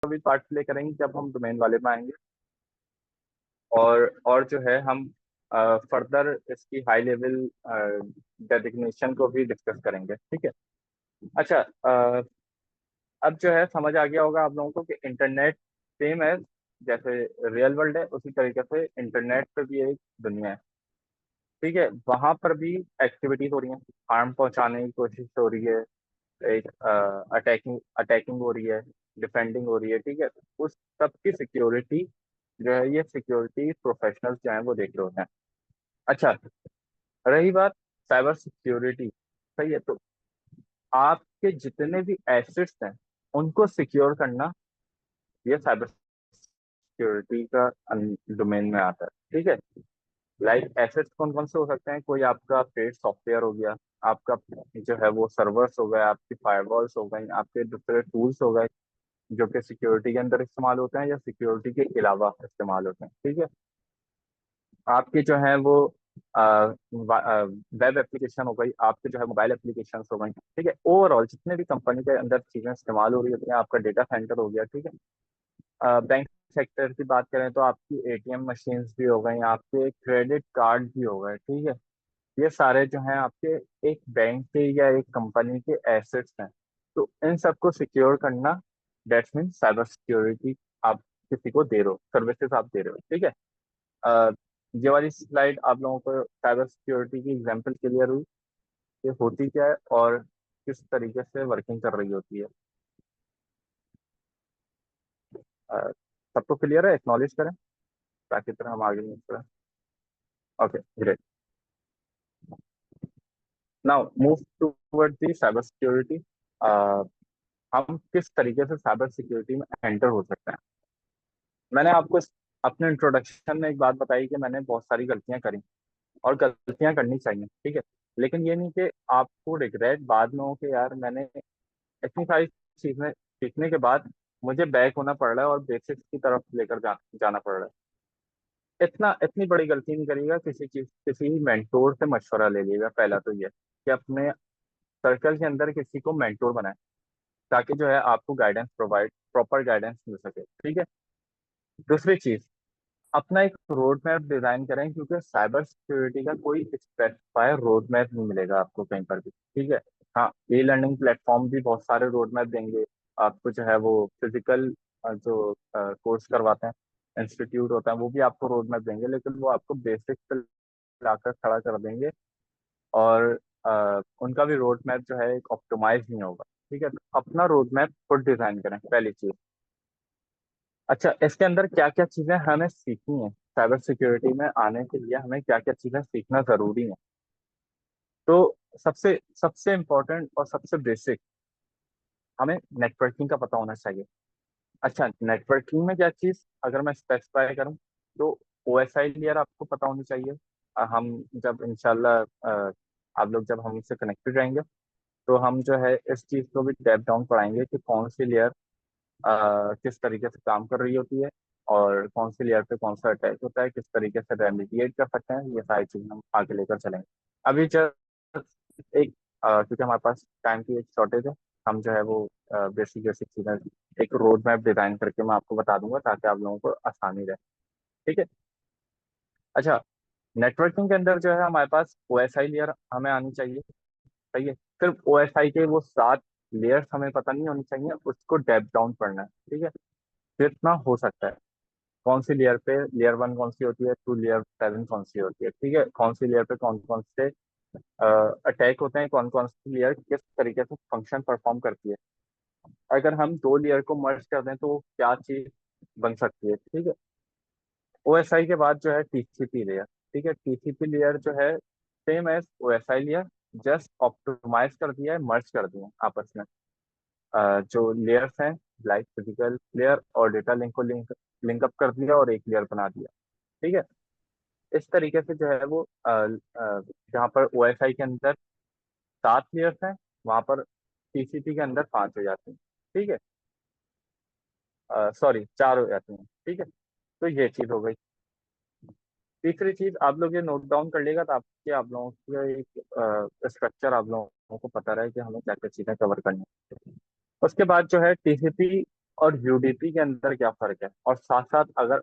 भी part play करेंगे जब हम डोमेन वाले में आएंगे। और जो है हम फर्दर इसकी हाई लेवल डेजिग्नेशन को भी डिस्कस करेंगे, ठीक है। अच्छा, अब जो है समझ आ गया होगा आप लोगों को कि इंटरनेट सेम है, जैसे रियल वर्ल्ड है उसी तरीके से इंटरनेट पे भी एक दुनिया है, ठीक है। वहां पर भी एक्टिविटीज हो रही हैं, हार्म पहुंचाने की कोशिश हो रही है, एक अटैकिंग अटैकिंग हो रही है, डिफेंडिंग हो रही है, ठीक है। उस सब की सिक्योरिटी जो है ये सिक्योरिटी प्रोफेशनल्स जो है वो देख रहे होते हैं। अच्छा, रही बात साइबर सिक्योरिटी, सही है, तो आपके जितने भी एसेट्स हैं उनको सिक्योर करना ये साइबर सिक्योरिटी का डोमेन में आता है, ठीक है। लाइक एसेट्स कौन कौन से हो सकते हैं, कोई आपका पेड सॉफ्टवेयर हो गया, आपका जो है वो सर्वर्स हो गए, आपकी फायरवॉल्स हो गई, आपके दूसरे टूल्स हो गए जो कि सिक्योरिटी के अंदर इस्तेमाल होते हैं या सिक्योरिटी के अलावा इस्तेमाल होते हैं, ठीक है। आपके जो है वो वेब एप्लीकेशन हो गई, आपके जो है मोबाइल एप्लीकेशन हो गई, ठीक है। ओवरऑल जितने भी कंपनी के अंदर चीजें इस्तेमाल हो रही होती हैं, आपका डेटा सेंटर हो गया, ठीक है। बैंक सेक्टर की बात करें तो आपकी एटीएम मशीन्स भी हो गई, आपके क्रेडिट कार्ड भी हो गए, ठीक है। ये सारे जो हैं आपके एक बैंक के या एक कंपनी के एसेट्स हैं। तो इन सबको सिक्योर करना, दैट्स मीन साइबर सिक्योरिटी। आप किसी को दे रहे हो, सर्विसेज आप दे रहे हो, ठीक है। अ, ये वाली स्लाइड आप लोगों को साइबर सिक्योरिटी की एग्जांपल क्लियर हुई कि होती क्या है और किस तरीके से वर्किंग कर रही होती है। अ, सबको क्लियर है, एक्नॉलेज करें ताकि तरह हम आगे मूव करें। Okay, great. Now move toward the cyber security. हम किस तरीके से साइबर सिक्योरिटी में एंटर हो सकते हैं। मैंने आपको अपने इंट्रोडक्शन में एक बात बताई कि मैंने बहुत सारी गलतियां करी और गलतियां करनी चाहिए, ठीक है। लेकिन ये नहीं कि आपको रिग्रेट बाद में हो कि यार मैंने इतनी सारी चीजें सीखने के बाद मुझे बैक होना पड़ रहा है और बेसिक्स की तरफ लेकर जाना पड़ रहा है। इतनी बड़ी गलती नहीं करिएगा, किसी मेंटोर से मशवरा ले लीजिएगा। पहला तो ये कि अपने सर्कल के अंदर किसी को मेंटोर बनाए ताकि जो है आपको गाइडेंस प्रोवाइड प्रॉपर गाइडेंस मिल सके, ठीक है। दूसरी चीज, अपना एक रोड मैप डिजाइन करें, क्योंकि साइबर सिक्योरिटी का कोई स्पेसिफायर रोड मैप नहीं मिलेगा आपको कहीं पर भी, ठीक है। हाँ, ई लर्निंग प्लेटफॉर्म भी बहुत सारे रोड मैप देंगे आपको, जो है वो फिजिकल जो कोर्स करवाते हैं, इंस्टीट्यूट होता है, वो भी आपको रोड मैप देंगे, लेकिन वो आपको बेसिक पे लाकर खड़ा कर देंगे और उनका भी रोड मैप जो है एक ऑप्टिमाइज नहीं होगा, ठीक है। तो अपना रोड मैप खुद डिजाइन करें, पहली चीज। अच्छा, इसके अंदर क्या क्या चीजें हमें सीखनी है, साइबर सिक्योरिटी में आने के लिए हमें क्या क्या चीजें सीखना जरूरी है। तो सबसे सबसे इम्पोर्टेंट और सबसे बेसिक, हमें नेटवर्किंग का पता होना चाहिए। अच्छा, नेटवर्किंग में क्या चीज अगर मैं स्पेसिफाई करूं तो ओएसआई लेयर आपको पता होनी चाहिए। हम जब इंशाल्लाह आप लोग जब हमसे कनेक्टेड रहेंगे तो हम जो है इस चीज को भी डेप डाउन पढ़ाएंगे कि कौन सी लेयर किस तरीके से काम कर रही होती है और कौन सी लेयर पे कौन सा अटैक होता है, किस तरीके से रेमिडिएट कर सकते हैं, ये सारी चीजें हम आगे लेकर चलेंगे। अभी जस्ट एक क्योंकि हमारे पास टाइम की एक शॉर्टेज है, हम जो है वो बेसिक बेसिक चीजें एक रोड मैप डिजाइन करके मैं आपको बता दूंगा ताकि आप लोगों को आसानी रहे, ठीक है। अच्छा, नेटवर्किंग के अंदर जो है हमारे पास ओएसआई लेयर हमें आनी चाहिए, सही है। सिर्फ ओएसआई के वो 7 लेयर्स हमें पता नहीं होनी चाहिए, उसको डेप डाउन पढ़ना है, ठीक है। जितना हो सकता है कौन सी लेयर पे लेयर 1 कौन सी होती है, टू लेयर 7 कौन सी होती है, ठीक है। कौन सी लेयर पे कौन कौन से अटैक होते हैं, कौन कौन सी लेयर किस तरीके से फंक्शन परफॉर्म करती है। अगर हम दो लेयर को मर्ज कर दें तो क्या चीज बन सकती है, ठीक है। ओएसआई के बाद जो है टीसीपी लेयर, ठीक है। टीसीपी लेयर जो है same as OSI layer, just optimise कर दिया है, मर्ज कर दिया है आपस में। जो लेयर्स हैं, लाइक फिजिकल लेयर और डेटा लिंक को लिंक अप कर दिया और एक लेयर बना दिया, ठीक है। इस तरीके से जो है वो जहाँ पर ओएसआई के अंदर 7 लेयर्स हैं, वहां पर टीसीपी के अंदर 5 हो जाती हैं, ठीक है। सॉरी, 4 हो जाती हैं, ठीक है। तो ये चीज हो गई। तीसरी चीज आप लोग ये नोट डाउन कर लेगा ताकि आप लोगों को एक स्ट्रक्चर आप लोगों को पता रहे कि हमें क्या क्या चीजें कवर करनी है। उसके बाद जो है टीसीपी और यूडीपी के अंदर क्या फर्क है, और साथ साथ अगर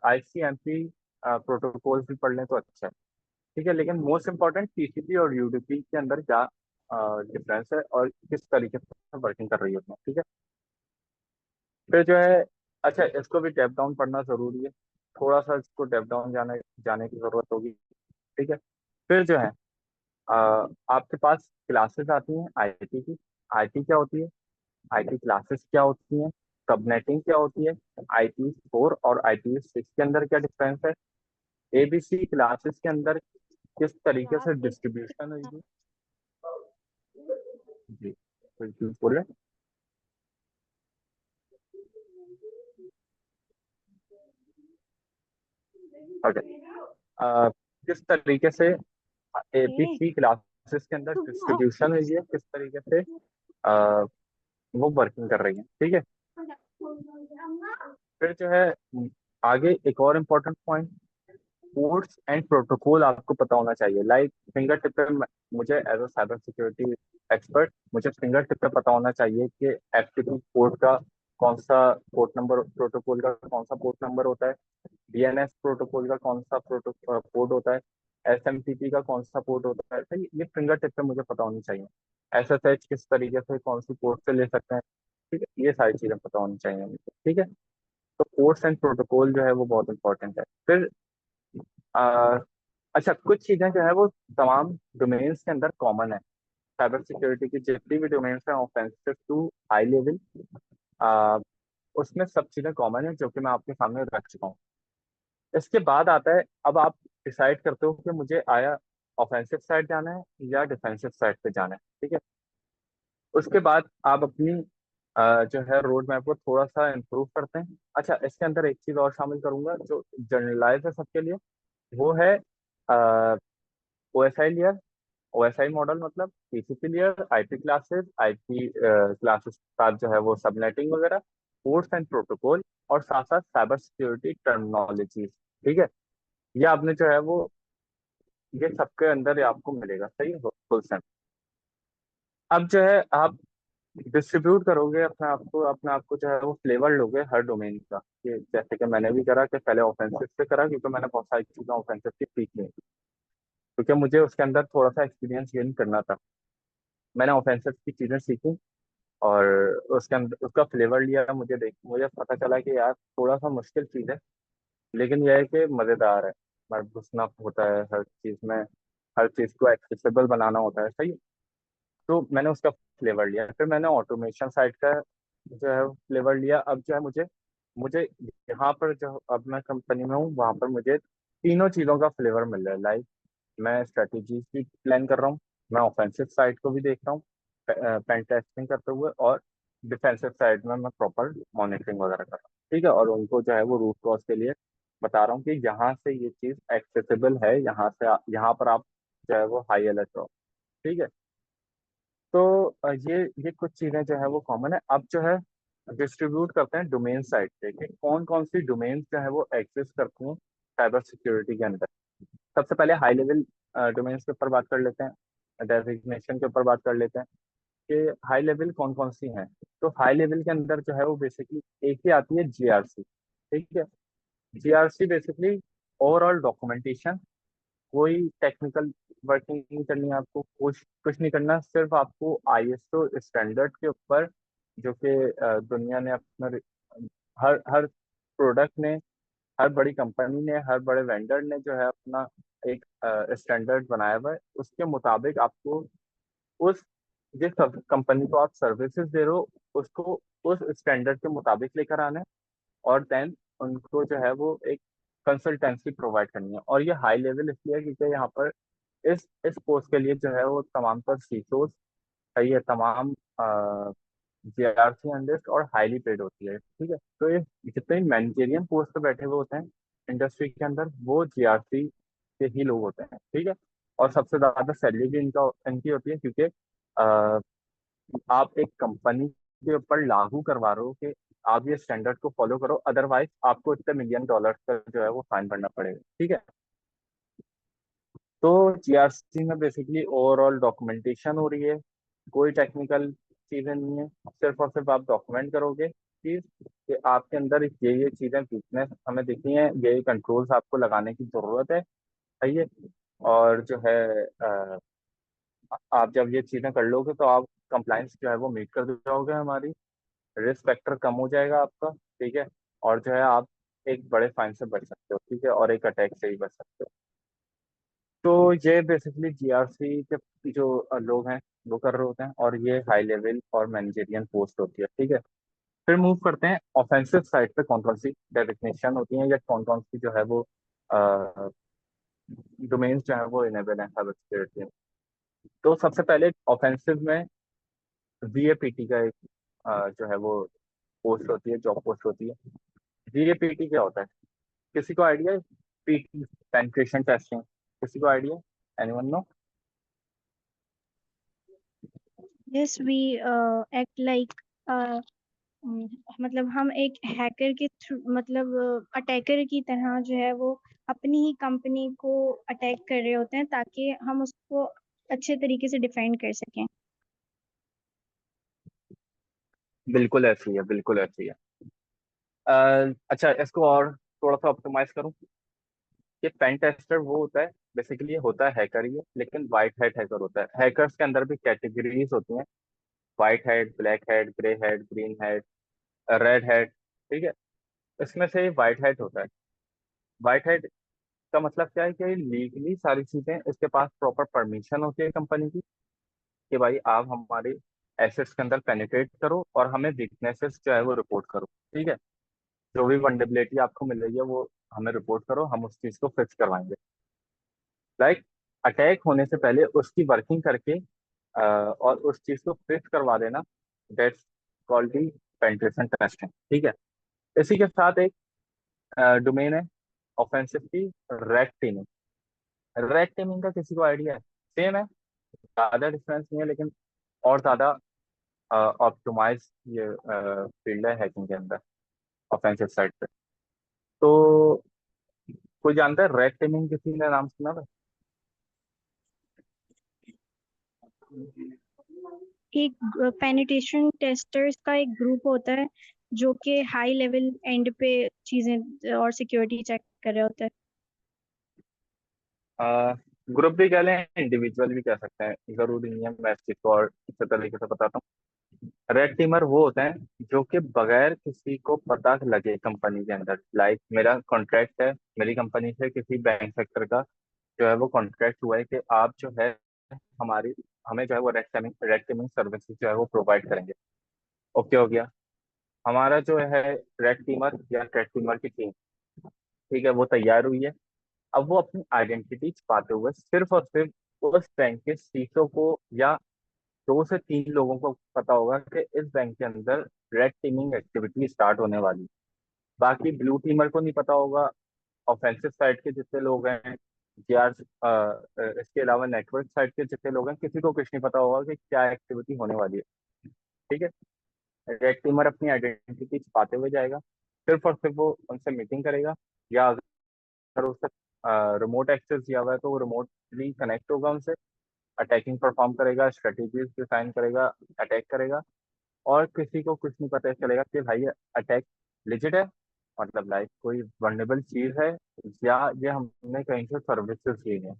आईसीएमपी प्रोटोकॉल भी पढ़ लें तो अच्छा है। ठीक है, लेकिन मोस्ट इम्पोर्टेंट टीसीपी और यूडीपी के अंदर क्या डिफरेंस है और किस तरीके से वर्किंग कर रही है उसमें। ठीक है, फिर जो है, अच्छा इसको भी डेप डाउन पढ़ना जरूरी है, थोड़ा सा इसको डेप डाउन जाने जाने की जरूरत होगी। ठीक है, फिर जो है अ, आपके पास क्लासेस आती हैं आईटी की। आईटी क्या होती है, आईटी क्लासेस क्या होती हैं, सबनेटिंग क्या होती है, आईपी 4 और आईपी 6 के अंदर क्या डिफरेंस है, एबीसी क्लासेस के अंदर किस तरीके से डिस्ट्रीब्यूशन है ये। जी बिल्कुल बोले। ओके, किस तरीके से एबीसी क्लासेस के अंदर डिस्ट्रीब्यूशन है ये, किस तरीके से अ, वो वर्किंग कर रही है। ठीक है, फिर जो है आगे एक और important point, codes and protocol आपको पता होना चाहिए। लाइक फिंगर टिप पे मुझे as a cyber security expert मुझे फिंगर टिप पे पता होना चाहिए कि एफटीपी पोर्ट का कौन सा पोर्ट नंबर, प्रोटोकॉल का कौन सा पोर्ट नंबर होता है, डीएनएस प्रोटोकॉल का कौन सा पोर्ट होता है, एसएमटीपी का कौन सा पोर्ट होता है। सही, ये फिंगर टिप पे मुझे पता होनी चाहिए। एसएसएच किस तरीके से कौन सी पोर्ट से ले सकते हैं। ठीक है, ये सारी चीजें पता होनी चाहिए मुझे। ठीक है, तो कोड्स एंड प्रोटोकॉल जो है वो बहुत इंपॉर्टेंट है। फिर आ, अच्छा, कुछ चीजें जो है वो तमाम डोमेन्स के अंदर कॉमन है। साइबर सिक्योरिटी की जितनी भी डोमेन्स हैं, ऑफेंसिव टू हाई लेवल, उसमें सब चीजें कॉमन है जो कि मैं आपके सामने रख चुका हूँ। इसके बाद आता है, अब आप डिसाइड करते हो कि मुझे आया ऑफेंसिव साइड जाना है या डिफेंसिव साइड पे जाना है। ठीक है, उसके बाद आप अपनी जो है रोड मैप को थोड़ा सा इम्प्रूव करते हैं। अच्छा, इसके अंदर एक चीज और शामिल करूंगा जो जनरलाइज है सबके लिए, वो है ओएसआई लेयर। ओएसआई मॉडल मतलब TCP layer, IP classes, IP classes साथ जो है वो सबनेटिंग वगैरह, कोड्स एंड प्रोटोकॉल, और साथ साथ साइबर सिक्योरिटी टर्मिनोलॉजीज। ठीक है, ये आपने जो है वो ये सबके अंदर ये आपको मिलेगा। सही है, फुल सेम। अब जो है आप डिस्ट्रीब्यूट करोगे अपने आप को जो है वो फ्लेवर लोगे हर डोमेन का, कि जैसे कि मैंने भी करा कि पहले ऑफेंसिव से करा क्योंकि मैंने बहुत सारी चीजें ऑफेंसिव की सीखी, क्योंकि मुझे उसके अंदर थोड़ा सा एक्सपीरियंस गेन करना था। मैंने ऑफेंसिव की चीजें सीखी और उसके अंदर उसका फ्लेवर लिया। मुझे पता चला कि यार थोड़ा सा मुश्किल चीज है, लेकिन यह है कि मजेदार है। मतलब घुसना होता है हर चीज में, हर चीज को एक्सेसिबल बनाना होता है। सही, तो मैंने उसका फ्लेवर लिया, फिर मैंने ऑटोमेशन साइड का जो है फ्लेवर लिया। अब जो है मुझे मुझे यहाँ पर जो अब मैं कंपनी में हूँ वहां पर मुझे तीनों चीजों का फ्लेवर मिल रहा है। लाइक मैं स्ट्रेटेजी भी प्लान कर रहा हूँ, मैं ऑफेंसिव साइड को भी देख रहा हूँ पेन टेस्टिंग करते हुए, और डिफेंसिव साइड में मैं प्रॉपर मॉनिटरिंग वगैरह कर रहा हूँ। ठीक है, और उनको जो है वो रूट कॉज के लिए बता रहा हूँ कि यहाँ से ये चीज एक्सेसिबल है, यहाँ से यहाँ पर आप जो है वो हाई अलर्ट रहो। ठीक है, तो ये कुछ चीजें जो है वो कॉमन है। अब जो है डिस्ट्रीब्यूट करते हैं डोमेन साइड पे कि कौन कौन सी डोमेन जो है वो एग्जिस्ट करती हैं साइबर सिक्योरिटी के अंदर। सबसे पहले हाई लेवल डोमेन्स के ऊपर बात कर लेते हैं, डेजिग्नेशन के ऊपर बात कर लेते हैं कि हाई लेवल कौन कौन सी हैं। तो हाई लेवल के अंदर जो है वो बेसिकली एक ही आती है, जीआरसी। ठीक है, जीआरसी बेसिकली ओवरऑल डॉक्यूमेंटेशन, कोई टेक्निकल वर्किंग नहीं करनी है आपको, कुछ कुछ नहीं करना, सिर्फ आपको आईएसओ स्टैंडर्ड के ऊपर जो कि दुनिया ने अपना हर हर प्रोडक्ट ने, हर बड़ी कंपनी ने, हर बड़े वेंडर ने जो है अपना एक स्टैंडर्ड बनाया हुआ है, उसके मुताबिक आपको उस जिस कंपनी को आप सर्विसेज दे रहे हो उसको उस स्टैंडर्ड के मुताबिक लेकर आना है, और देन उनको जो है वो एक कंसल्टेंसी प्रोवाइड करनी है। और ये हाई लेवल इसलिए है क्योंकि यहाँ पर इस पोस्ट के लिए जो है वो तमाम तर सीसोस है, ये तमाम जीआरसी एनालिस्ट और हाईली पेड होती है। ठीक है, तो ये जितने मैनेजरियल पोस्ट पे बैठे हुए होते हैं इंडस्ट्री के अंदर वो जीआरसी के ही लोग होते हैं। ठीक है, और सबसे ज्यादा सैलरी भी इनकी होती है क्योंकि अ, आप एक कंपनी के ऊपर लागू करवा रहे हो कि आप ये स्टैंडर्ड को फॉलो करो, अदरवाइज आपको इतने $1 million का जो है वो फाइन भरना पड़ेगा। ठीक है, तो जीआरसी में बेसिकली ओवरऑल डॉक्यूमेंटेशन हो रही है, कोई टेक्निकल चीजें नहीं है, सिर्फ और सिर्फ आप डॉक्यूमेंट करोगे कि आपके अंदर ये चीजें वीकनेस हमें दिखी हैं, ये कंट्रोल्स आपको लगाने की जरूरत है। सही है। और जो है आप जब ये चीजें कर लोगे तो आप कंप्लाइंस जो है वो मीट कर जाओगे हमारी, रिस्क फैक्टर कम हो जाएगा आपका। ठीक है। और जो है आप एक बड़े फाइन से बच सकते हो, ठीक है, और एक अटैक से ही बच सकते हो। तो ये बेसिकली जीआरसी के जो लोग हैं वो कर रहे होते हैं, और ये हाई लेवल और मैनेजरियल पोस्ट होती है। ठीक है। फिर मूव करते हैं ऑफेंसिव साइड पे, कौन कौन सी डेजिग्नेशन होती है या कौन कौन सी जो है वो डोमेन्स जो है वो इनेबल है साइबर सिक्योरिटी में। तो सबसे पहले ऑफेंसिव में वीएपीटी का एक जो है वो पोस्ट होती है, जॉब पोस्ट होती है। वीएपीटी क्या होता है, किसी को आइडिया है? पीटी, पेनिट्रेशन टेस्टिंग, किसी को idea? Anyone no? Yes we act like, मतलब हम एक हैकर के थ्रू, मतलब अटैकर की तरह जो है वो अपनी ही कंपनी को अटैक कर रहे होते हैं ताकि हम उसको अच्छे तरीके से डिफेंड कर सकें। बिल्कुल ऐसी है, बिल्कुल ऐसी है। अच्छा, इसको और थोड़ा सा ऑप्टिमाइज करूं कि पेन टेस्टर वो होता है, बेसिकली होता है हैकर ही है, लेकिन वाइट हैट हैकर होता है। हैकर्स के अंदर भी कैटेगरीज होती हैं, white hat, black hat, grey hat, green hat, red hat. ठीक है। इसमें से वाइट हैट होता है। वाइट हैट का मतलब क्या है कि लीगली सारी चीजें इसके पास प्रॉपर परमिशन होती है कंपनी की, कि भाई आप हमारे एसेट्स के अंदर पेनिट्रेट करो और हमें वीकनेसेस जो है वो रिपोर्ट करो। ठीक है। जो भी वनडेबिलिटी आपको मिल रही है वो हमें रिपोर्ट करो, हम उस चीज को फिक्स करवाएंगे। लाइक अटैक होने से पहले उसकी वर्किंग करके और उस चीज को फिक्स करवा देना, that's called the penetration testing. ठीक है। इसी के साथ एक डोमेन है ऑफेंसिव की, रेड टीमिंग। रेड टीमिंग का किसी को आइडिया है? सेम है, ज्यादा डिफरेंस नहीं है, लेकिन और ज्यादा ऑप्टिमाइज ये फील्ड है हैकिंग के अंदर, ऑफेंसिव साइड पे। तो कोई जानता है रेड टीमिंग, किसी ने नाम सुना था? एक पेनिट्रेशन टेस्टर्स का एक ग्रुप होता है जो कि हाई लेवल एंड पे चीजें और सिक्योरिटी चेक कर रहे होते हैं। ग्रुप भी कह लें, इंडिविजुअल भी कह सकते हैं, जरूरी नहीं है। मैं इस चीज को और अच्छे तरीके से बताता हूँ। रेड टीमर वो होते हैं जो कि बगैर किसी को पता लगे कंपनी के अंदर, लाइक मेरा कॉन्ट्रैक्ट है मेरी कंपनी से किसी बैंक सेक्टर का, जो है वो कॉन्ट्रैक्ट हुआ है कि आप जो है हमारी हमें जो है वो रेड टीमिंग सर्विसेज जो है वो प्रोवाइड करेंगे। ओके हो गया। हमारा जो है रेड टीमर या रेड टीमर की टीम, ठीक है, वो तैयार हुई है। अब वो अपनी आइडेंटिटी छुपाते हुए सिर्फ और सिर्फ उस बैंक के सीईओ को या 2 से 3 लोगों को पता होगा कि इस बैंक के अंदर रेड टीमिंग एक्टिविटी स्टार्ट होने वाली है। बाकी ब्लू टीमर को नहीं पता होगा, ऑफेंसिव साइड के जितने लोग हैं, जीआर, इसके अलावा नेटवर्क साइड के जितने लोग हैं, किसी को कुछ नहीं पता होगा कि क्या एक्टिविटी होने वाली है। ठीक है। रेड टीमर अपनी आइडेंटिटी छुपाते हुए जाएगा, सिर्फ और सिर्फ वो उनसे मीटिंग करेगा, या अगर उससे रिमोट एक्सेस दिया हुआ है तो वो रिमोटली कनेक्ट होगा उनसे, अटैकिंग परफॉर्म करेगा, स्ट्रेटेजीज डिफाइन करेगा, अटैक करेगा। और किसी को कुछ नहीं पता चलेगा कि भाई ये अटैक लिजिट है, मतलब लाइक कोई वल्नरेबल चीज है, या ये हमने कहीं से सर्विसेज ली है।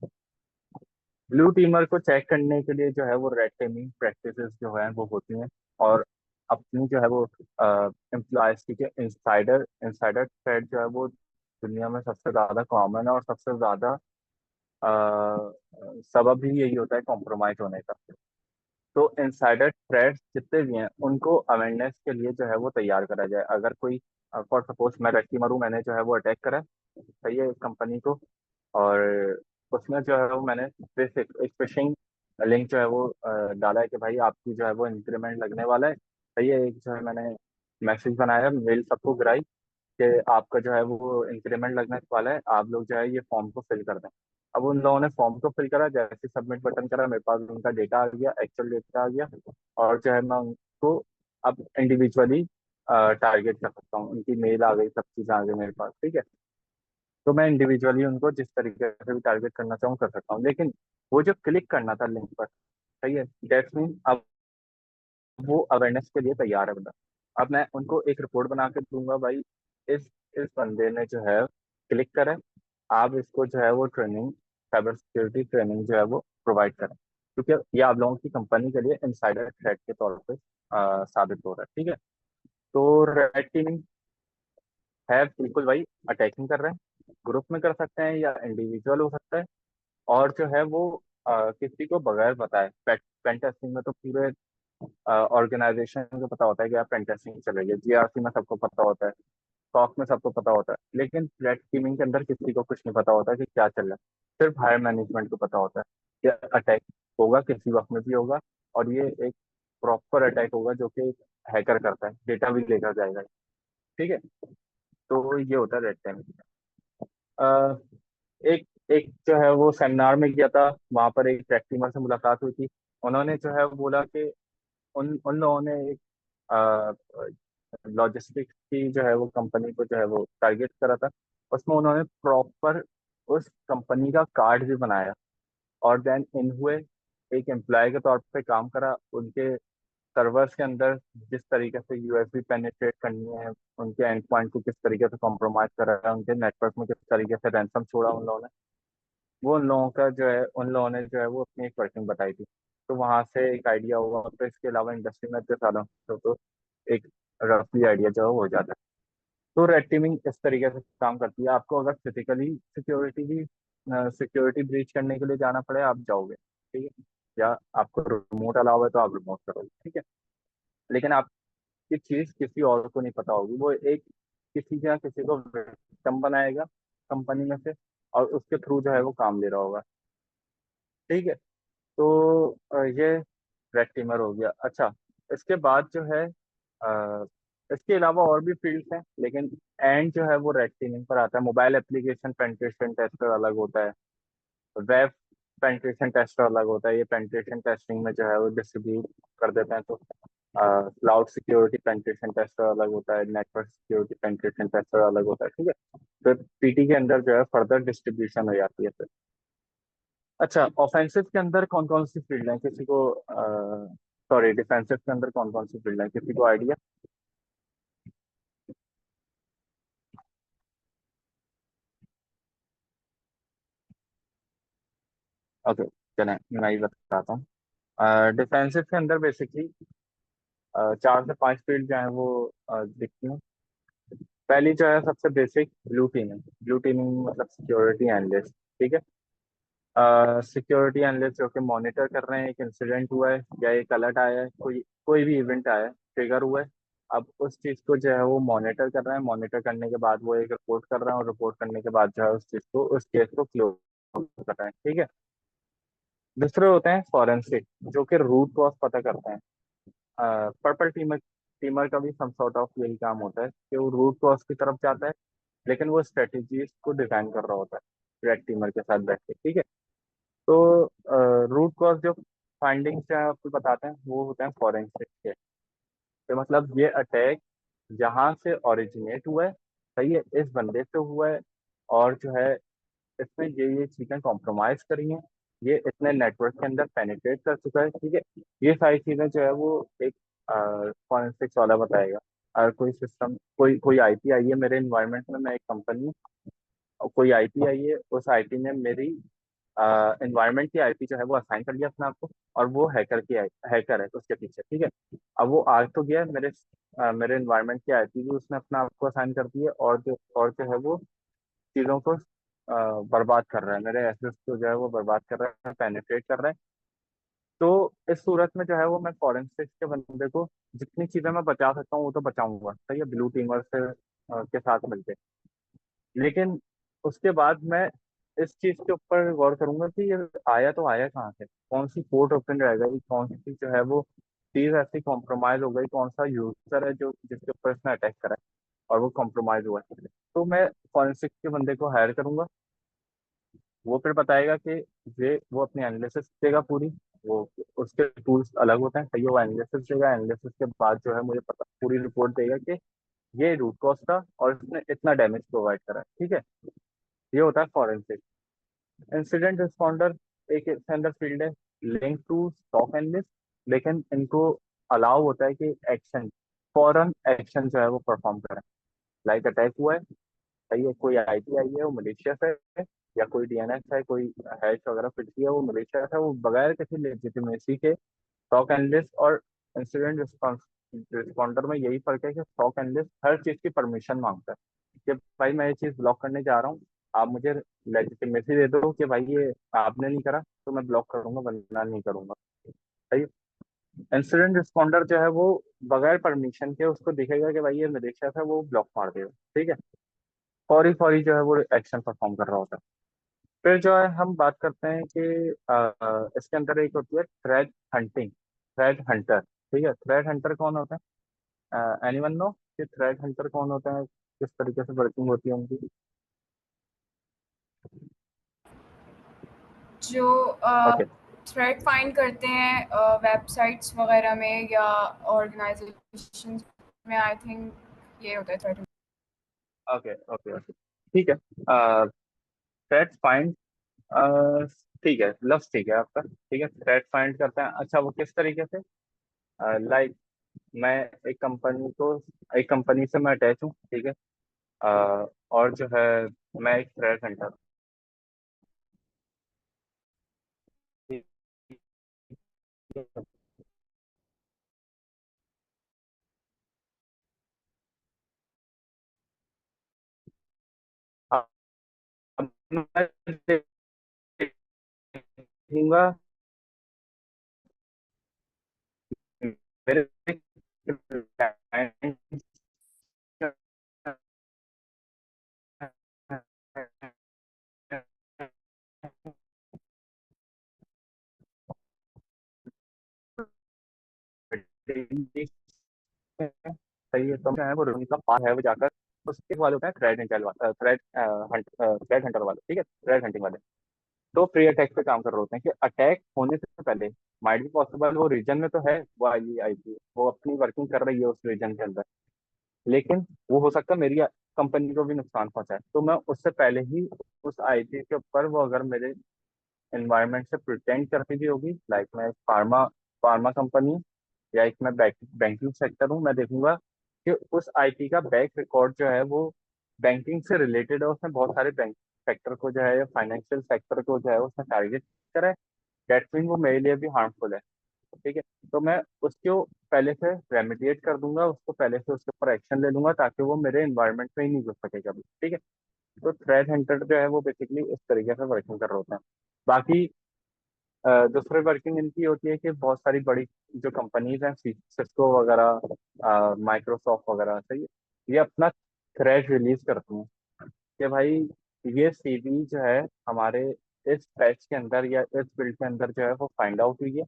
ब्लू टीमर को चेक करने के लिए जो है वो रेड टीमिंग प्रैक्टिसेस जो है वो होती हैं, और अपनी जो है वो एम्प्लॉयज की जो इंसाइडर इंसाइडर थ्रेड जो है वो दुनिया में सबसे ज्यादा कॉमन है, और सबसे ज्यादा सबब भी यही होता है कॉम्प्रोमाइज होने का। तो इंसाइडर थ्रेड्स जितने भी हैं उनको अवेयरनेस के लिए जो है वो तैयार करा जाए। अगर कोई, फॉर सपोज मैं व्यक्ति मरूं, मैंने जो है वो अटैक करा, सही है, कंपनी को, और उसमें जो है वो मैंने एक फिशिंग लिंक जो है वो डाला है कि भाई आपकी जो है वो इंक्रीमेंट लगने वाला है। सही है। एक जो है मैंने मैसेज बनाया, मेल सबको गिराई कि आपका जो है वो इंक्रीमेंट लगने वाला है, आप लोग जो है ये फॉर्म को फिल कर दें। अब उन लोगों ने फॉर्म को फिल करा, जैसे सबमिट बटन करा, मेरे पास उनका डेटा आ गया, एक्चुअल डेटा आ गया। और जो है मैं उनको अब इंडिविजुअली टारगेट कर सकता हूँ, उनकी मेल आ गई, सब चीज़ आ गई मेरे पास। ठीक है। तो मैं इंडिविजुअली उनको जिस तरीके से भी टारगेट करना चाहूँ कर सकता हूँ, लेकिन वो जो क्लिक करना था लिंक पर, सही है, दैट्स मीन अब वो अवेयरनेस के लिए तैयार है बंदा। अब मैं उनको एक रिपोर्ट बना के दूंगा भाई, इस इस बंदे ने जो है क्लिक करें, आप इसको जो है वो ट्रेनिंग, साइबर सिक्योरिटी ट्रेनिंग जो है वो प्रोवाइड करें, क्योंकि ये आप लोगों की कंपनी के लिए इनसाइडर थ्रेट के तौर पे साबित हो रहा है। ठीक है। तो रेड टीमिंग है बिल्कुल भाई, अटैकिंग कर रहे हैं, ग्रुप में कर सकते हैं या इंडिविजुअल हो सकता है, और जो है वो किसी को बगैर बताए, पेन टेस्टिंग में तो पूरे ऑर्गेनाइजेशन को पता होता है कि आप पेन टेस्टिंग चल रही है, जीआरसी में सबको पता होता है, स्टॉक में सबको पता होता है, लेकिन रेड टीमिंग के अंदर किसी को कुछ नहीं पता होता कि क्या चल रहा है। सिर्फ हायर मैनेजमेंट को पता होता है कि अटैक होगा, किसी वक्त में भी होगा, और ये एक प्रॉपर अटैक होगा जो कि हैकर करता है, डेटा भी लेकर जाएगा। ठीक है। तो ये होता है रेड टीमिंग। एक एक जो है वो सेमिनार में गया था, वहां पर एक टेक टीमर से मुलाकात हुई थी। उन्होंने जो है बोला कि उन उन लोगों ने एक लॉजिस्टिक्स की जो है वो कंपनी को जो है वो टारगेट करा था। उसमें उन्होंने प्रॉपर उस कंपनी का कार्ड भी बनाया, और देन इन हुए एक एम्प्लॉय के तौर पे काम करा उनके सर्वर्स के अंदर, जिस तरीके से यूएसबी पेनिट्रेट करनी है, उनके एंड पॉइंट को किस तरीके से कॉम्प्रोमाइज करा है, उनके नेटवर्क में किस तरीके से रैंसम छोड़ा उन लोगों ने, वो उन लोगों का जो है, उन लोगों ने जो है वो अपनी एक वर्किंग बताई थी। तो वहां से एक आइडिया हुआ। तो इसके अलावा इंडस्ट्री में इतने सालों तो एक रफली आइडिया जो है वो हो जाता है। तो रेड टीमिंग इस तरीके से काम करती है। आपको अगर फिजिकली सिक्योरिटी ब्रीच करने के लिए जाना पड़े, आप जाओगे, ठीक है, या आपको रिमोट अलाउ है तो आप रिमोट करोगे, ठीक है। लेकिन आपकी चीज किसी और को नहीं पता होगी, वो एक किसी या किसी को विक्टिम बनाएगा कंपनी में से, और उसके थ्रू जो है वो काम ले रहा होगा। ठीक है। तो ये रेड टीमर हो गया। अच्छा, इसके बाद जो है इसके अलावा और भी फील्ड्स हैं, लेकिन एंड जो है वो रेड टीमिंग पर आता है। मोबाइल एप्लीकेशन पेंट्रेशन टेस्टर अलग होता है, वेब पेंट्रेशन टेस्टर अलग होता है। ये पेंट्रेशन टेस्टिंग में जो है वो डिस्ट्रीब्यूट कर देते हैं। तो क्लाउड सिक्योरिटी पेंट्रेशन टेस्टर अलग होता है, नेटवर्क सिक्योरिटी पेंट्रेशन टेस्टर अलग होता है। ठीक है। फिर पीटी के अंदर जो है फर्दर डिस्ट्रीब्यूशन हो जाती है फिर। अच्छा, ऑफेंसिव के अंदर कौन कौन सी फील्ड है, किसी को सॉरी, डिफेंसिव के अंदर कौन कौन सी फील्ड है, किसी को आइडिया? ओके, चलें मैं ही बताता हूँ। डिफेंसिव के अंदर बेसिकली 4 से 5 फील्ड जो है वो दिखती हैं। पहली जो है सबसे basic, blue teeming. Blue teeming मतलब सिक्योरिटी एनालिस्ट। ठीक है। सिक्योरिटी एनालिस्ट जो कि मॉनिटर कर रहे हैं, एक इंसिडेंट हुआ है या एक अलर्ट आया है, कोई कोई भी इवेंट आया है, ट्रिगर हुआ है, अब उस चीज को जो है वो मॉनिटर कर रहे हैं। मॉनिटर करने के बाद वो एक रिपोर्ट कर रहे हैं, और रिपोर्ट करने के बाद जो है उस चीज को, उस केस को क्लोज कर रहे हैं। ठीक है। दूसरे होते हैं फॉरेंसिक, जो कि रूट कॉज पता करते हैं। पर्पल टीमर टीमर का भी सम सॉर्ट ऑफ यही काम होता है कि वो रूट कॉज की तरफ जाता है, लेकिन वो स्ट्रेटेजीज को डिजाइन कर रहा होता है रेड टीमर के साथ बैठ के। ठीक है। तो रूट कॉज जो फाइंडिंग्स जो है आपको बताते हैं, वो होते हैं फॉरेंसिक के। तो मतलब ये अटैक जहाँ से ओरिजिनेट हुआ है, सही है, इस बंदे से हुआ है, और जो है इसने ये चीजें कॉम्प्रोमाइज करी हैं, ये इतने नेटवर्क के अंदर पेनिट्रेट कर चुका है। ठीक है। ये सारी चीजें जो है वो एक फॉरेंसिक्स वाला बताएगा। अगर कोई सिस्टम, कोई कोई आईपी आई है मेरे इन्वायरमेंट में, मैं एक कंपनी, और कोई आईपी आई है, उस आईपी ने मेरी एनवायरनमेंट की आईपी जो है वो असाइन कर लिया अपने आप को, और वो हैकर है उसके पीछे। ठीक है। अब वो आ तो गया मेरे एनवायरनमेंट की आईपी भी उसने अपने आप को असाइन कर दी है, और जो है वो चीज़ों को बर्बाद कर रहा है, मेरे एसेट्स को जो है वो बर्बाद कर रहा है, पेनिट्रेट कर रहा है। तो इस सूरत में जो है वो मैं फॉरेंसिक्स के बंदे को जितनी चीज़ें मैं बचा सकता हूँ वो तो बचाऊंगा, सही है, ब्लू टीमर से के साथ मिलकर। लेकिन उसके बाद मैं इस चीज के ऊपर गौर करूंगा कि ये आया तो आया कहाँ से, कौन सी पोर्ट ओपन रह गई, कौन सी जो है वो चीज ऐसी कॉम्प्रोमाइज हो गई, कौन सा यूजर है जो जिसके ऊपर इसने अटैक करा है और वो कॉम्प्रोमाइज हुआ है। तो मैं फॉरेंसिक के बंदे को हायर करूंगा। वो फिर बताएगा कि ये वो अपनी एनालिसिस देगा पूरी। वो उसके टूल्स अलग होते हैं, सही है, वो एनालिसिस देगा। एनालिसिस के बाद जो है मुझे पता पूरी रिपोर्ट देगा कि ये रूट कॉज था और इसने इतना डैमेज प्रोवाइड करा है। ठीक है। ये होता है फॉरेंसिक। इंसिडेंट रिस्पॉन्डर एक इसके अंदर फील्ड है लिंक टू स्टॉक एनालिस्ट, लेकिन इनको अलाउ होता है कि एक्शन, फॉरन एक्शन जो है वो परफॉर्म करें। लाइक अटैक हुआ है, सही है, कोई आईटी आई है वो मलेशिया से है, या कोई डीएनएस है, कोई हैश वगैरह फिट किया वो मलेशिया से है, वो बगैर किसी लेजिटिमेसी के सॉक एनालिस्ट और इंसिडेंट रिस्पॉन्डर में यही फर्क है कि सॉक एनालिस्ट हर चीज की परमिशन मांगता है कि भाई मैं ये चीज ब्लॉक करने जा रहा हूँ, आप मुझे लेजिटिमेसी दे दो कि भाई ये आपने नहीं करा तो मैं ब्लॉक करूंगा, वरना नहीं करूंगा। सही। इंसिडेंट रिस्पॉन्डर जो है वो बगैर परमिशन के उसको दिखेगा कि भाई ये मलेशिया था, वो ब्लॉक मार देगा। ठीक है। फौरी फौरी जो है वो एक्शन परफॉर्म कर रहा होता है। फिर जो है हम बात करते हैं कि इसके अंदर एक होती है थ्रेड हंटिंग, थ्रेड हंटर। ठीक है, थ्रेड हंटर कौन होता है? एनीवन नो कि थ्रेड हंटर कौन होता है, किस तरीके से वर्किंग होती है उनकी? जो ओके। थ्रेड फाइंड करते हैं वेबसाइट्स वगैरह में या ऑर्गेनाइजेशंस में, आई थिंक ये होता है थ्रेड। ओके ओके ओके, ठीक है। थ्रेड फाइंड, ठीक है, लफ्ज ठीक है आपका, ठीक है, थ्रेड फाइंड करते हैं। अच्छा, वो किस तरीके से? लाइक मैं एक कंपनी को, एक कंपनी से मैं अटैच हूँ, ठीक है, और जो है मैं एक थ्रेड हंटर अब मैं देखूंगा मेरे client सही है, तो क्या है वो उनका पार है, वो जाकर उसके वाले होते हैं थ्रेड हंटर वाले, थ्रेड हंटर वाले, ठीक है, थ्रेड हंटिंग वाले। तो प्री अटैक पे काम कर रहे होते हैं कि अटैक होने से पहले माइट भी पॉसिबल वो रीजन में तो है, वो आई आई थी वो अपनी वर्किंग कर रही है उस रीजन के अंदर, लेकिन वो हो सकता है मेरी कंपनी को भी नुकसान पहुंचाए, तो मैं उससे पहले ही उस आईपी के ऊपर, वो अगर मेरे एनवायरनमेंट से प्रिटेंड करती भी होगी, लाइक मैं फार्मा फार्मा कंपनी या एक मैं बैंकिंग सेक्टर हूँ, मैं देखूंगा कि उस आईपी का बैक रिकॉर्ड जो है वो बैंकिंग से रिलेटेड है, उसने बहुत सारे बैंक सेक्टर को जो है, फाइनेंशियल सेक्टर को जो है उसने टारगेट करा है, दैट मीन वो मेरे लिए भी हार्मफुल है। ठीक है, तो मैं उसको पहले से रेमिडिएट कर दूंगा, उसको पहले से उसके ऊपर एक्शन ले लूंगा ताकि वो मेरे एनवायरनमेंट में ही नहीं घुस सकेगा भी। ठीक है, तो थ्रेड हंटर जो है वो बेसिकली इस तरीके से वर्किंग कर रहे होते हैं। बाकी दूसरी वर्किंग इनकी होती है कि बहुत सारी बड़ी जो कंपनीज हैं, सिस्को वगैरह, माइक्रोसॉफ्ट वगैरह, सही है, ये अपना थ्रेड रिलीज करती हैं कि भाई ये सीवी जो है हमारे इस पैच के अंदर या इस बिल्ड के अंदर जो है वो फाइंड आउट हुई है,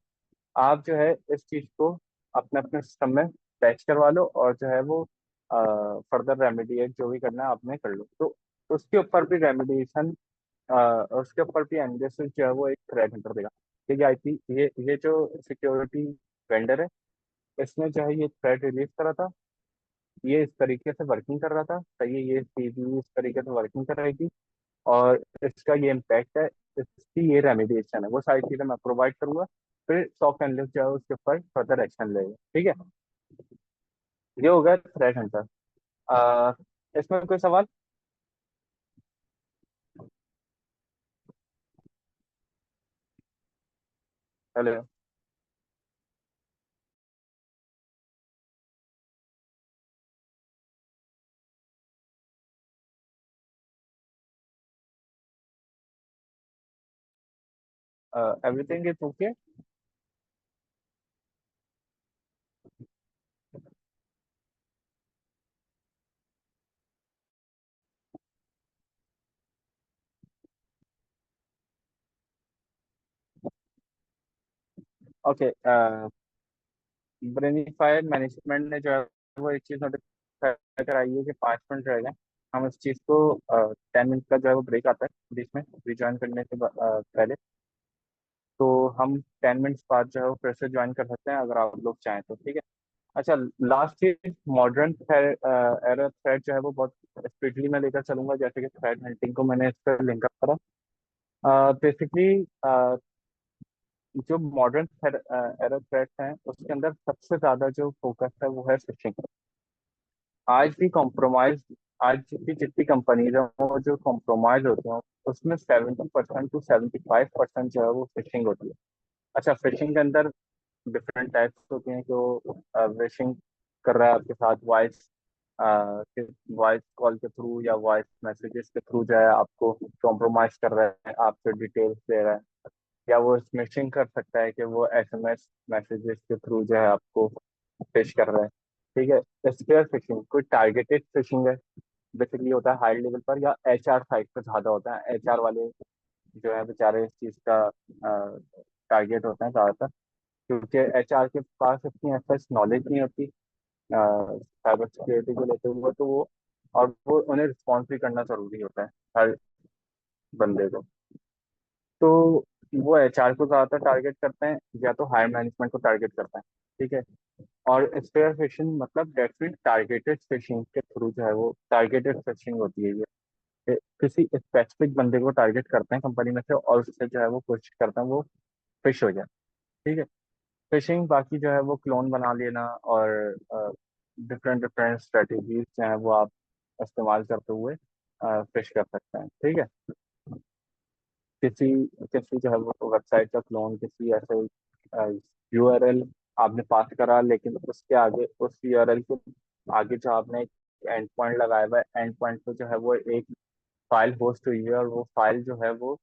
आप जो है इस चीज को अपने अपने सिस्टम में पैच करवा लो और जो है वो फर्दर रेमेडिएट जो भी करना है आपने कर लो। तो उसके ऊपर भी रेमेडिएशन, उसके ऊपर भी एनालिसिस जो है वो एक थ्रेड हंटर देगा। ठीक है, आईपी ये जो सिक्योरिटी वेंडर है, इसने जो है ये थ्रेड रिलीज करा था, ये इस तरीके से वर्किंग कर रहा था, सही है, ये सीवी इस तरीके से वर्किंग कर रही थी, और इसका ये इम्पैक्ट है, इसकी ये रेमेडिएशन है, वो सारी चीजें मैं प्रोवाइड करूंगा, फिर सॉफ्ट एनालिस्ट जो है उसके ऊपर फर्दर एक्शन लेगा। ठीक है, ये हो गया थ्रेट हंटर। इसमें कोई सवाल? Hello? Everything is okay? Okay. ब्रेनिफायर मैनेजमेंट ने जो है वो एक चीज नोटिफाई कराई है कि 5 मिनट रह गए, हम इस चीज को 10 मिनट का जो है वो ब्रेक आता है बीच में रिज्वाइन करने के पहले, तो हम 10 मिनट्स बाद जो है वो फिर से ज्वाइन कर सकते हैं अगर आप लोग चाहें तो। ठीक है। अच्छा, लास्ट चीज, मॉडर्न एरर थ्रेड जो है वो बहुत स्पीडली मैं लेकर चलूंगा, जैसे कि थ्रेड हंटिंग को मैंने इस पर लिंक अप करा। बेसिकली जो मॉडर्न एरर थ्रेट्स हैं उसके अंदर सबसे ज्यादा जो फोकस है वो है फिशिंग। आज भी कॉम्प्रोमाइज आज भी जितनी कंपनीज हैं वो जो कॉम्प्रोमाइज होते हैं उसमें 70% to 75% जो है वो फिशिंग होती है। अच्छा, फिशिंग के अंदर डिफरेंट टाइप्स होती हैं। जो फिशिंग कर रहा है आपके साथ वॉइस कॉल के थ्रू या वॉइस मैसेजेस के थ्रू जो है आपको कॉम्प्रोमाइज कर रहा है, आपसे डिटेल्स दे रहा है। या वो स्मिशिंग कर सकता है कि वो एसएमएस मैसेजेस के थ्रू जो है आपको फिश कर रहा है। ठीक है, स्पेयर फिशिंग कोई टारगेटेड फिशिंग है, बेसिकली होता है हाई लेवल पर या एचआर साइट पर ज्यादा होता है। एचआर वाले जो है बेचारे इस चीज का टारगेट होते हैं ज्यादातर, क्योंकि एचआर के पास इतनी एक्सेस नॉलेज नहीं होती साइबर सिक्योरिटी को लेते हुए, तो वो और वो उन्हें रिस्पॉन्स भी करना जरूरी होता है हर बंदे को। तो वो एचआर को ज्यादातर टारगेट करते हैं या तो हायर मैनेजमेंट को टारगेट करते हैं। ठीक है। और स्पेयर फिशिंग मतलब डेफिनेट टारगेटेड फिशिंग के थ्रू जो है वो टारगेटेड फिशिंग होती है ये। किसी स्पेसिफिक बंदे को टारगेट करते हैं कंपनी में से और उससे जो है वो कोशिश करते हैं वो फिश हो जाए। ठीक है। फिशिंग बाकी जो है वो क्लोन बना लेना और डिफरेंट डिफरेंट स्ट्रेटेजीज जो है वो आप इस्तेमाल करते हुए फिश कर सकते हैं। ठीक है। किसी किसी जो है वो वेबसाइट का क्लोन किसी ऐसे यूआरएल आपने पास करा, लेकिन उसके आगे उस यूआरएल के आगे जो आपने एक एंड पॉइंट लगाया हुआ है, एंड पॉइंट पे जो है वो एक फाइल होस्ट हुई है और वो फाइल जो है वो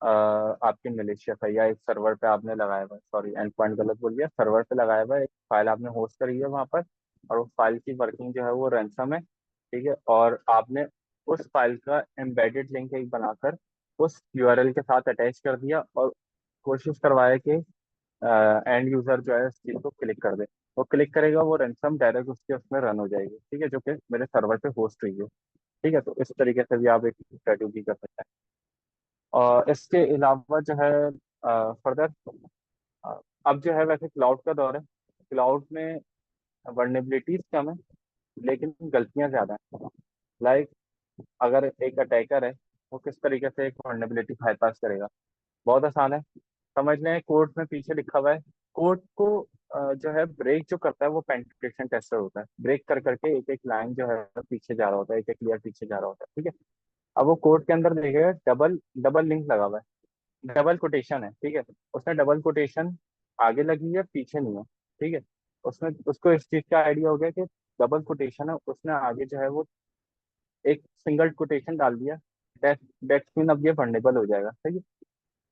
आपके मलेशिया का या एक सर्वर पे आपने लगाया हुआ है। सॉरी, एंड पॉइंट गलत बोल दिया, सर्वर पे लगाया हुआ है, एक फाइल आपने होस्ट करी है वहां पर। और वो फाइल की वर्किंग जो है वो रैंसम है। ठीक है। और आपने उस फाइल का एम्बेडेड लिंक एक बनाकर उस यूआरएल के साथ अटैच कर दिया और कोशिश करवाया कि एंड यूजर जो है इस चीज को क्लिक कर दे। वो क्लिक करेगा, वो रैंसम डायरेक्ट उसके उसमें रन हो जाएगी। ठीक है, जो कि मेरे सर्वर पे होस्ट हुई है। ठीक है, तो इस तरीके से भी आप एक स्ट्रेटेजी कर सकते हैं। और इसके अलावा जो है फर्दर अब जो है वैसे क्लाउड का दौर है। क्लाउड में वर्नेबिलिटीज कम है लेकिन गलतियां ज्यादा हैं। लाइक अगर एक अटैकर है वो किस तरीके से एक वर्नेबिलिटी बाईपास करेगा, बहुत आसान है। समझ लें कोड में पीछे लिखा हुआ है, कोड को जो है ब्रेक जो करता है वो पेनिट्रेशन टेस्टर होता है। ब्रेक कर करके एक एक लाइन जो है पीछे जा रहा होता है, एक एक लेयर पीछे जा रहा होता है। ठीक है। अब वो कोड के अंदर देखेगा डबल डबल लिंक लगा हुआ है, डबल कोटेशन है। ठीक है। उसने डबल कोटेशन आगे लगी है पीछे नहीं है। ठीक है। उसमें उसको इस चीज का आइडिया हो गया कि डबल कोटेशन है, उसने आगे जो है वो एक सिंगल कोटेशन डाल दिया। दैट दैट मीन अब ये वर्नेबल हो जाएगा। ठीक है।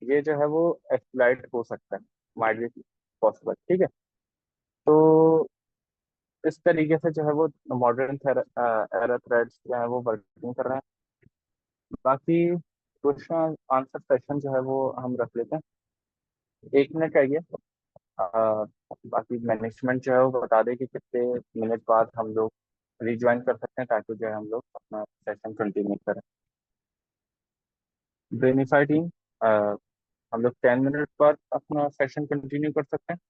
ये जो है वो एक्सप्लॉइट हो सकता है, माइट बी पॉसिबल। ठीक है। तो इस तरीके से जो है वो मॉडर्न एरर थ्रेड्स जो है वो वर्किंग कर रहे हैं। बाकी क्वेश्चन आंसर सेशन जो है वो हम रख लेते हैं, 1 मिनट आइए। बाकी मैनेजमेंट जो है वो बता दे कि कितने मिनट बाद हम लोग रिज्वाइन कर सकते हैं ताकि जो है हम लोग अपना सेशन कंटिन्यू करें। बेनिफाई टीम, हम लोग 10 मिनट बाद अपना सेशन कंटिन्यू कर सकते हैं।